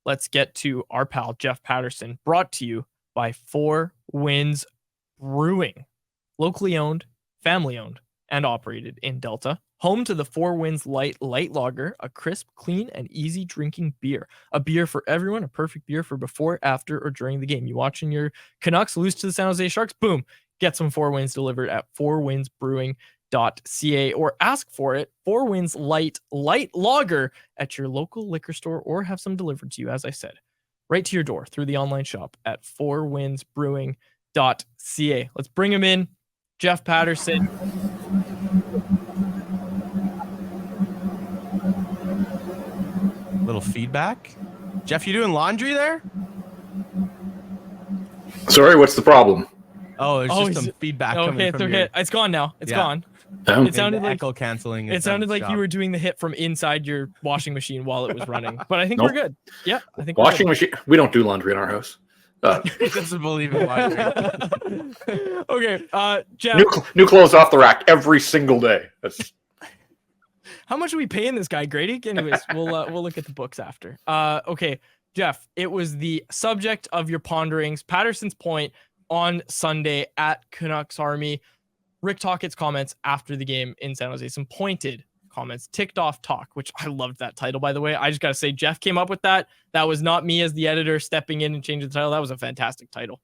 let's get to our pal, Jeff Paterson, brought to you by 4 Winds Brewing. Locally owned, family owned, and operated in Delta. Home to the 4 Winds Light Lager, a crisp, clean, and easy drinking beer. A beer for everyone, a perfect beer for before, after, or during the game. You watching your Canucks lose to the San Jose Sharks? Boom. Get some 4 Winds delivered at 4windsbrewing.ca or ask for it, 4 Winds Light Lager at your local liquor store or have some delivered to you, as I said, right to your door through the online shop at 4windsbrewing.ca. Let's bring him in. Jeff Paterson. Little feedback. Jeff, you doing laundry there? Sorry, what's the problem? Oh, there's just some feedback coming from okay. It's gone now. It's gone. It sounded like echo canceling. It sounded like you were doing the hit from inside your washing machine while it was running. But I think we're good. Yeah, I think washing machine. We don't do laundry in our house. He doesn't believe in laundry. Okay, Jeff. New clothes off the rack every single day. That's... How much are we paying this guy, Grady? Anyways, we'll look at the books after. Okay, Jeff. It was the subject of your ponderings. Patterson's point on Sunday at Canucks Army. Rick Tocchet's comments after the game in San Jose. Some pointed comments. Ticked off talk, which I loved that title, by the way. I just got to say, Jeff came up with that. That was not me as the editor stepping in and changing the title. That was a fantastic title.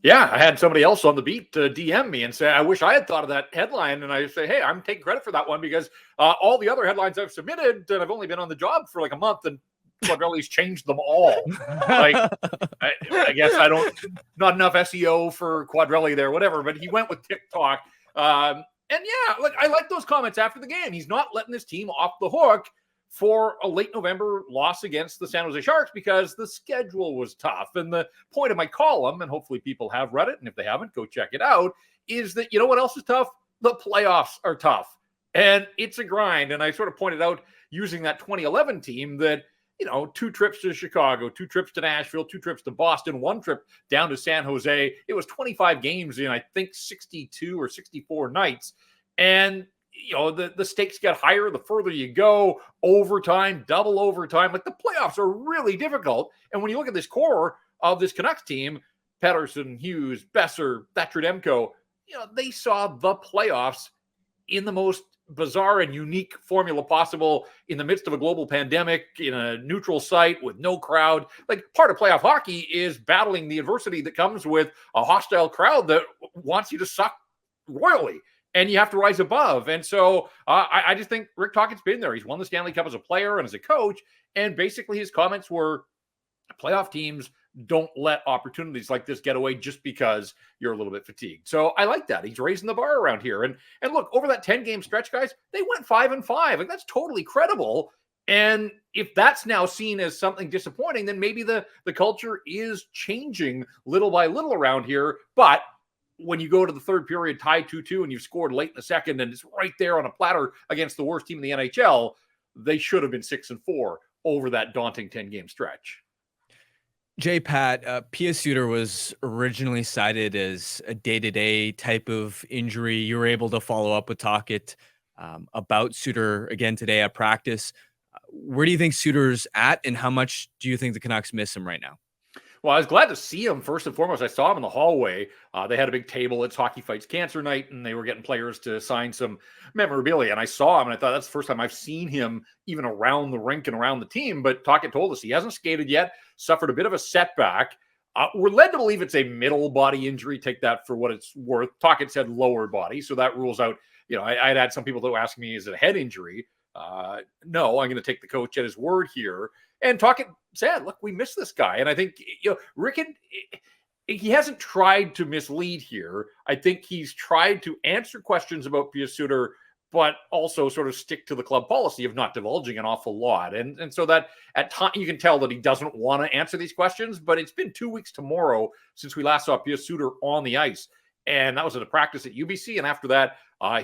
Yeah, I had somebody else on the beat to DM me and say, I wish I had thought of that headline. And I say, hey, I'm taking credit for that one because all the other headlines I've submitted, and I've only been on the job for like a month, and Quadrelli's changed them all. Like, I guess not enough SEO for Quadrelli there, whatever, but he went with TikTok. And yeah, look, I like those comments after the game. He's not letting this team off the hook for a late November loss against the San Jose Sharks because the schedule was tough. And the point of my column, and hopefully people have read it, and if they haven't, go check it out, is that, you know what else is tough? The playoffs are tough. And it's a grind. And I sort of pointed out using that 2011 team that, 2 trips to Chicago, 2 trips to Nashville, 2 trips to Boston, 1 trip down to San Jose. It was 25 games in, I think, 62 or 64 nights. And, the stakes get higher the further you go. Overtime, double overtime. Like, the playoffs are really difficult. And when you look at this core of this Canucks team, Pettersson, Hughes, Besser, Thatcher-Demko, they saw the playoffs in the most bizarre and unique formula possible in the midst of a global pandemic in a neutral site with no crowd. Like, part of playoff hockey is battling the adversity that comes with a hostile crowd that wants you to suck royally, and you have to rise above. And so I just think Rick Tocchet's been there. He's won the Stanley Cup as a player and as a coach. And basically his comments were playoff teams don't let opportunities like this get away just because you're a little bit fatigued. So I like that. He's raising the bar around here. And look, over that 10-game stretch, guys, they went 5-5. Like, that's totally credible. And if that's now seen as something disappointing, then maybe the culture is changing little by little around here. But when you go to the third period, tied 2-2, and you've scored late in the second, and it's right there on a platter against the worst team in the NHL, they should have been 6-4 over that daunting 10-game stretch. JPat, Pius Suter was originally cited as a day-to-day type of injury. You were able to follow up with Tocchet about Suter again today at practice. Where do you think Suter's at, and how much do you think the Canucks miss him right now? Well, I was glad to see him first and foremost. I saw him in the hallway. They had a big table. It's Hockey Fights Cancer Night, and they were getting players to sign some memorabilia. And I saw him, and I thought that's the first time I've seen him even around the rink and around the team. But Tocchet told us he hasn't skated yet, suffered a bit of a setback. We're led to believe it's a middle body injury. Take that for what it's worth. Tocchet said lower body, so that rules out. I'd had some people that were asking me, is it a head injury? No, I'm going to take the coach at his word here. And Tocchet said, look, we miss this guy. And I think, Rick, he hasn't tried to mislead here. I think he's tried to answer questions about Pius Suter, but also sort of stick to the club policy of not divulging an awful lot. And so that at times you can tell that he doesn't want to answer these questions, but it's been 2 weeks tomorrow since we last saw Pius Suter on the ice. And that was at a practice at UBC. And after that,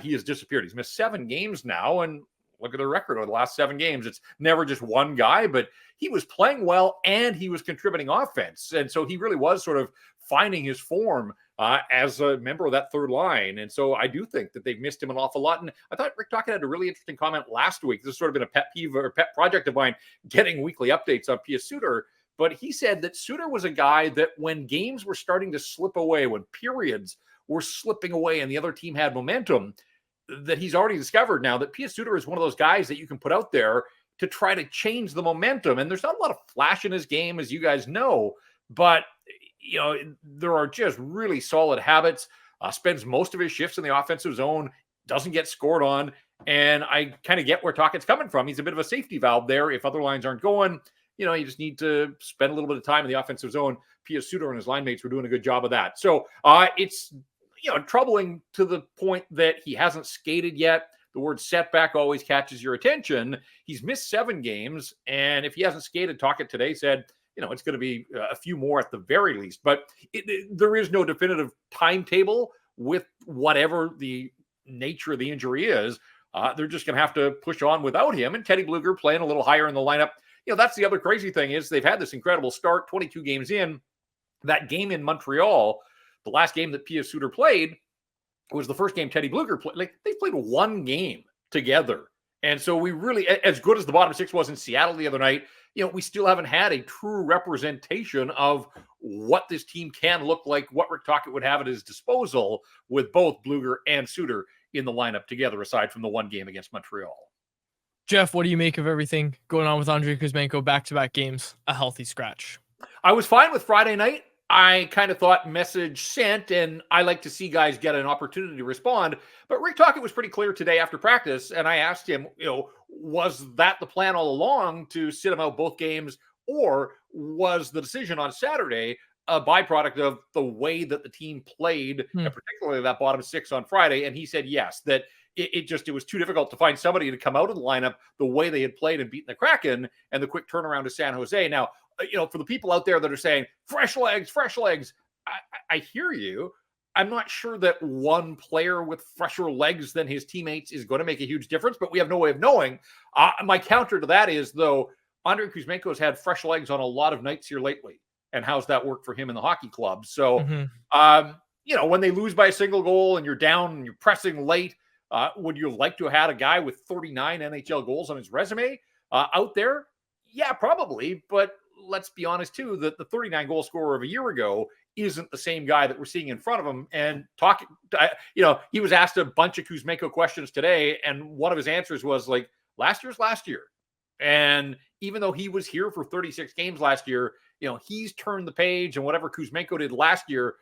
he has disappeared. He's missed 7 games now. And look at the record over the last 7 games. It's never just one guy, but he was playing well and he was contributing offense. And so he really was sort of finding his form as a member of that third line. And so I do think that they've missed him an awful lot. And I thought Rick Tocchet had a really interesting comment last week. This has sort of been a pet peeve or pet project of mine, getting weekly updates on Pius Suter. But he said that Suter was a guy that when games were starting to slip away, when periods were slipping away and the other team had momentum, that he's already discovered now that Pius Suter is one of those guys that you can put out there to try to change the momentum. And there's not a lot of flash in his game, as you guys know, but there are just really solid habits. Spends most of his shifts in the offensive zone, doesn't get scored on. And I kind of get where Tocchet's coming from. He's a bit of a safety valve there. If other lines aren't going, you just need to spend a little bit of time in the offensive zone. Pius Suter and his line mates were doing a good job of that. So it's troubling to the point that he hasn't skated yet. The word setback always catches your attention. He's missed 7 games. And if he hasn't skated, Tocchet today said, it's going to be a few more at the very least. But there is no definitive timetable with whatever the nature of the injury is. They're just going to have to push on without him. And Teddy Blueger playing a little higher in the lineup. That's the other crazy thing is they've had this incredible start, 22 games in. That game in Montreal, the last game that Pius Suter played, was the first game Teddy Blueger played. Like, they played one game together. And so we really, as good as the bottom 6 was in Seattle the other night, we still haven't had a true representation of what this team can look like, what Rick Tocchet would have at his disposal with both Blueger and Suter in the lineup together, aside from the one game against Montreal. Jeff, what do you make of everything going on with Andrei Kuzmenko, back-to-back games, a healthy scratch? I was fine with Friday night. I kind of thought message sent, and I like to see guys get an opportunity to respond. But Rick Tocchet was pretty clear today after practice, and I asked him, was that the plan all along to sit him out both games, or was the decision on Saturday a byproduct of the way that the team played, and particularly that bottom 6 on Friday? And he said yes, that it was too difficult to find somebody to come out of the lineup the way they had played and beaten the Kraken, and the quick turnaround to San Jose. Now, for the people out there that are saying fresh legs, I hear you. I'm not sure that one player with fresher legs than his teammates is going to make a huge difference, but we have no way of knowing. My counter to that is, though, Andrei Kuzmenko has had fresh legs on a lot of nights here lately. And how's that work for him in the hockey club? So, when they lose by a single goal and you're down and you're pressing late, would you have liked to have had a guy with 39 NHL goals on his resume out there? Yeah, probably. But let's be honest, too, that the 39 goal scorer of a year ago isn't the same guy that we're seeing in front of him. And he was asked a bunch of Kuzmenko questions today, and one of his answers was like, last year's last year. And even though he was here for 36 games last year, he's turned the page, and whatever Kuzmenko did last year,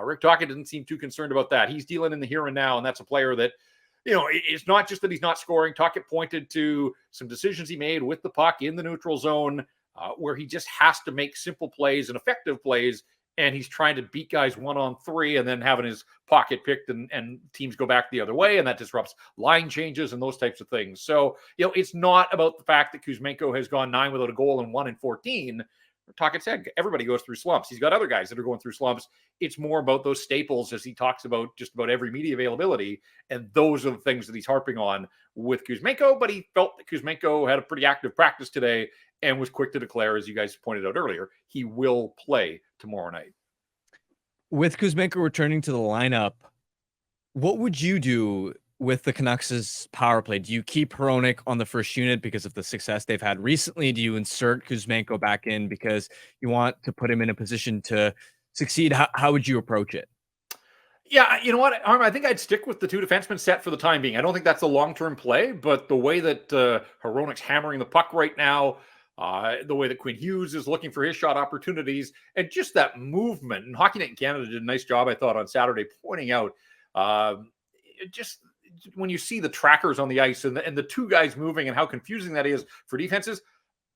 Rick Tocchet didn't seem too concerned about that. He's dealing in the here and now, and that's a player that, it's not just that he's not scoring. Tocchet pointed to some decisions he made with the puck in the neutral zone where he just has to make simple plays and effective plays, and he's trying to beat guys 1-on-3 and then having his pocket picked and teams go back the other way, and that disrupts line changes and those types of things. So, it's not about the fact that Kuzmenko has gone 9 without a goal and 1 in 14. Tocchet said everybody goes through slumps. He's got other guys that are going through slumps. It's more about those staples, as he talks about just about every media availability, and those are the things that he's harping on with Kuzmenko. But he felt that Kuzmenko had a pretty active practice today and was quick to declare, as you guys pointed out earlier, he will play tomorrow night. With Kuzmenko returning to the lineup, what would you do with the Canucks' power play? Do you keep Hronek on the first unit because of the success they've had recently? Do you insert Kuzmenko back in because you want to put him in a position to succeed? How would you approach it? Yeah, you know what, Arm, I think I'd stick with the 2 defensemen set for the time being. I don't think that's a long-term play, but the way that Hronek's hammering the puck right now, the way that Quinn Hughes is looking for his shot opportunities, and just that movement. And Hockey Night in Canada did a nice job, I thought, on Saturday, pointing out just when you see the trackers on the ice and the 2 guys moving and how confusing that is for defenses.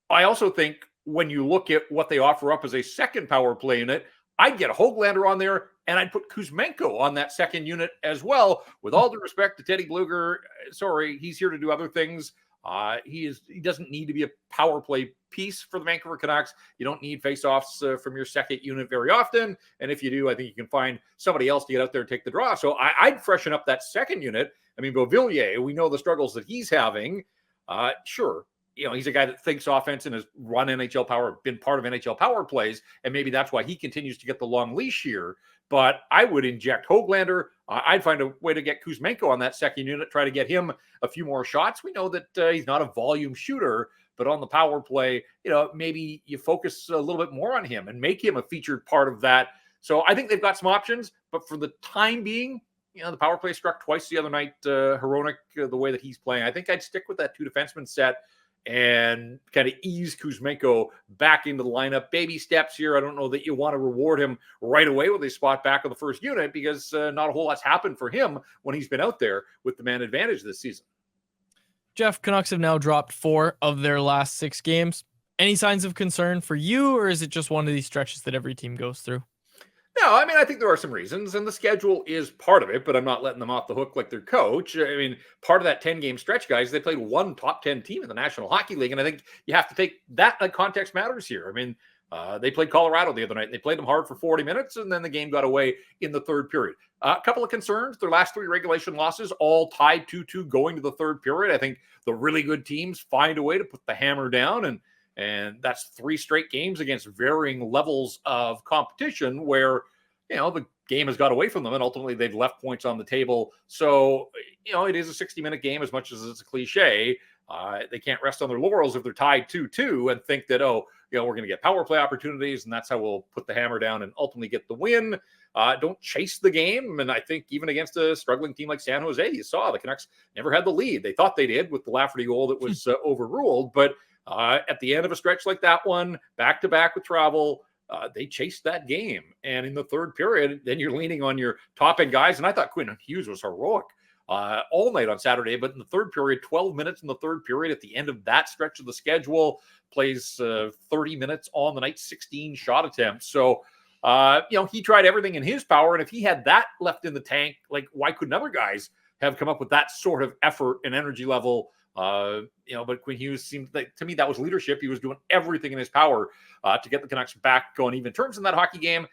I also think when you look at what they offer up as a second power play unit, I'd get Höglander on there, and I'd put Kuzmenko on that second unit as well. With all due respect to Teddy Blueger, sorry, he's here to do other things. He doesn't need to be a power play piece for the Vancouver Canucks. You don't need faceoffs from your second unit very often. And if you do, I think you can find somebody else to get out there and take the draw. So I'd freshen up that second unit. I mean, Beauvillier, we know the struggles that he's having. Sure, he's a guy that thinks offense and has run NHL power, been part of NHL power plays, and maybe that's why he continues to get the long leash here. But I would inject Höglander. I'd find a way to get Kuzmenko on that second unit, try to get him a few more shots. We know that he's not a volume shooter, but on the power play, maybe you focus a little bit more on him and make him a featured part of that. So I think they've got some options, but for the time being, the power play struck twice the other night. Hronek, the way that he's playing, I think I'd stick with that 2 defenseman set and kind of ease Kuzmenko back into the lineup. Baby steps here. I don't know that you want to reward him right away with a spot back on the first unit because not a whole lot's happened for him when he's been out there with the man advantage this season. Jeff, Canucks have now dropped 4 of their last 6 games. Any signs of concern for you, or is it just one of these stretches that every team goes through? No, I mean, I think there are some reasons, and the schedule is part of it, but I'm not letting them off the hook like their coach. I mean, part of that 10-game stretch, guys, they played one top 10 team in the National Hockey League, and I think you have to take that context matters here. I mean, they played Colorado the other night, and they played them hard for 40 minutes, and then the game got away in the third period. A couple of concerns. Their last 3 regulation losses, all tied 2-2 going to the third period. I think the really good teams find a way to put the hammer down, and that's 3 straight games against varying levels of competition where, the game has got away from them and ultimately they've left points on the table. So, it is a 60-minute game as much as it's a cliche. They can't rest on their laurels if they're tied 2-2 and think that, we're going to get power play opportunities and that's how we'll put the hammer down and ultimately get the win. Don't chase the game. And I think even against a struggling team like San Jose, you saw the Canucks never had the lead. They thought they did with the Lafferty goal that was overruled. But at the end of a stretch like that one, back-to-back with travel, they chased that game. And in the third period, then you're leaning on your top-end guys. And I thought Quinn Hughes was heroic all night on Saturday. But in the third period, 12 minutes in the third period at the end of that stretch of the schedule, plays 30 minutes on the night, 16 shot attempts. So, he tried everything in his power. And if he had that left in the tank, why couldn't other guys have come up with that sort of effort and energy level? But Quinn Hughes seemed like, to me, that was leadership. He was doing everything in his power to get the Canucks back on even terms in that hockey game.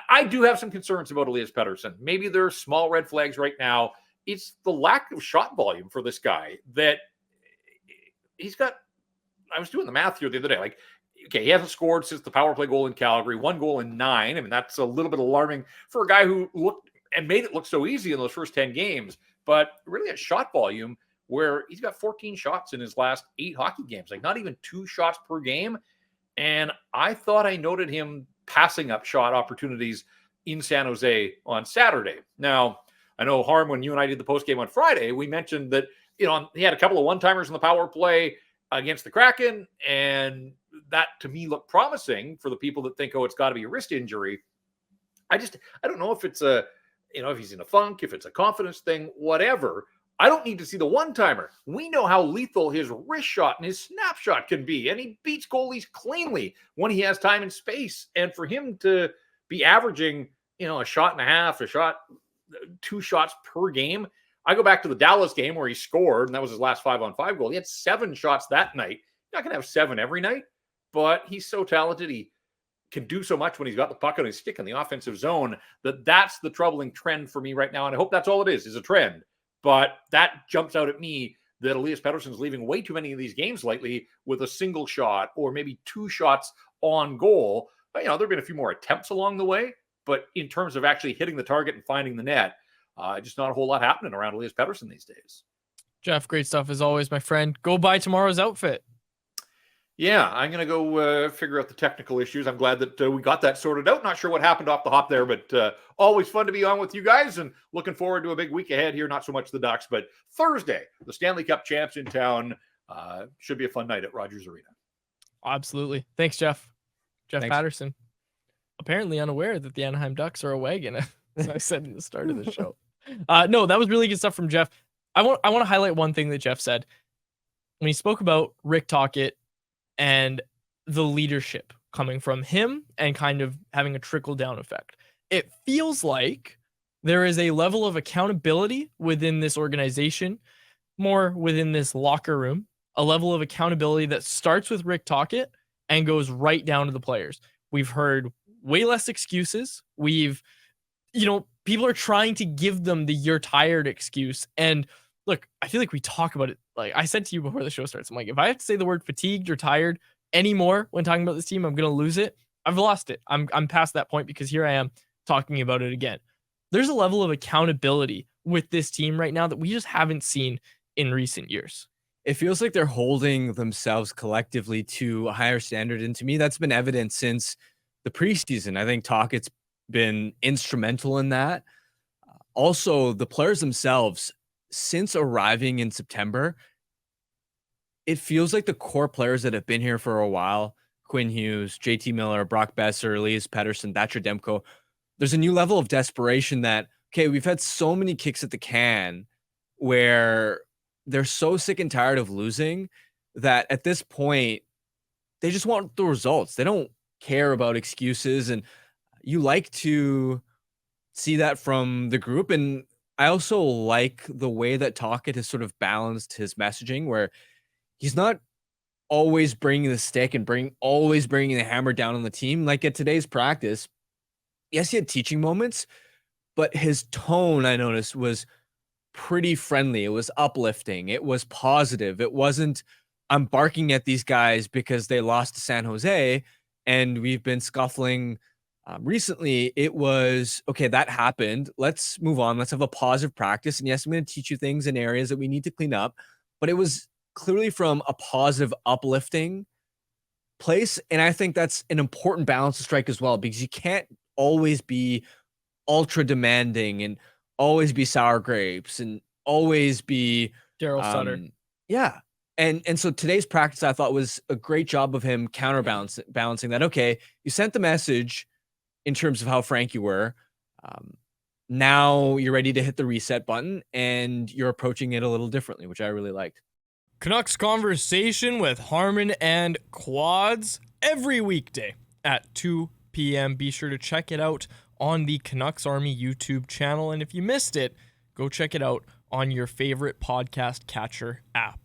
I do have some concerns about Elias Pettersson. Maybe there are small red flags right now. It's the lack of shot volume for this guy that he's got. I was doing the math here the other day. He hasn't scored since the power play goal in Calgary, 1 goal in 9. I mean, that's a little bit alarming for a guy who looked and made it look so easy in those first 10 games, but really at shot volume, where he's got 14 shots in his last 8 hockey games, not even 2 shots per game. And I thought I noted him passing up shot opportunities in San Jose on Saturday. Now, I know, Harm, when you and I did the postgame on Friday, we mentioned that, he had a couple of one-timers in the power play against the Kraken, and that to me looked promising for the people that think, it's got to be a wrist injury. I don't know if it's if he's in a funk, if it's a confidence thing, whatever. I don't need to see the one-timer. We know how lethal his wrist shot and his snapshot can be, and he beats goalies cleanly when he has time and space. And for him to be averaging, a shot and a half, 2 shots per game. I go back to the Dallas game where he scored, and that was his last 5-on-5 goal. He had 7 shots that night. You're not going to have 7 every night, but he's so talented. He can do so much when he's got the puck on his stick in the offensive zone that's the troubling trend for me right now. And I hope that's all it is a trend. But that jumps out at me that Elias Pettersson's leaving way too many of these games lately with a single shot or maybe 2 shots on goal. But, there have been a few more attempts along the way. But in terms of actually hitting the target and finding the net, just not a whole lot happening around Elias Pettersson these days. Jeff, great stuff as always, my friend. Go buy tomorrow's outfit. Yeah, I'm going to go figure out the technical issues. I'm glad that we got that sorted out. Not sure what happened off the hop there, but always fun to be on with you guys and looking forward to a big week ahead here. Not so much the Ducks, but Thursday, the Stanley Cup champs in town. Should be a fun night at Rogers Arena. Absolutely. Thanks, Jeff. Thanks. Patterson. Apparently unaware that the Anaheim Ducks are a wagon, as I said in the start of the show. No, that was really good stuff from Jeff. I want to highlight one thing that Jeff said. When he spoke about Rick Tocchet and the leadership coming from him and kind of having a trickle-down effect. It feels like there is a level of accountability within this organization, more within this locker room, a level of accountability that starts with Rick Tocchet and goes right down to the players. We've heard way less excuses. People are trying to give them the "you're tired" excuse. And look, I feel like we talk about it. Like I said to you before the show starts, I'm like, if I have to say the word fatigued or tired anymore when talking about this team, I'm gonna lose it. I've lost it. I'm past that point because here I am talking about it again. There's a level of accountability with this team right now that we just haven't seen in recent years. It feels like they're holding themselves collectively to a higher standard. And to me, that's been evident since the preseason. I think Tocchet's been instrumental in that. Also, the players themselves, since arriving in September, it feels like the core players that have been here for a while, Quinn Hughes, JT Miller, Brock Besser, Elias Pettersson, Thatcher Demko, there's a new level of desperation that, okay, we've had so many kicks at the can where they're so sick and tired of losing that at this point, they just want the results. They don't care about excuses. And you like to see that from the group. And I also like the way that Tocchet has sort of balanced his messaging where he's not always bringing the stick and always bringing the hammer down on the team. Like at today's practice, yes, he had teaching moments, but his tone, I noticed, was pretty friendly. It was uplifting. It was positive. It wasn't, I'm barking at these guys because they lost to San Jose and we've been scuffling recently. It was, okay, that happened. Let's move on. Let's have a positive practice. And yes, I'm going to teach you things in areas that we need to clean up, but it was clearly from a positive, uplifting place. And I think that's an important balance to strike as well, because you can't always be ultra demanding and always be sour grapes and always be Daryl Sutter. Yeah. And so today's practice, I thought, was a great job of him balancing that. Okay, you sent the message in terms of how frank you were. Now you're ready to hit the reset button and you're approaching it a little differently, which I really liked. Canucks Conversation with Harmon and Quads every weekday at 2 p.m. Be sure to check it out on the Canucks Army YouTube channel. And if you missed it, go check it out on your favorite podcast catcher app.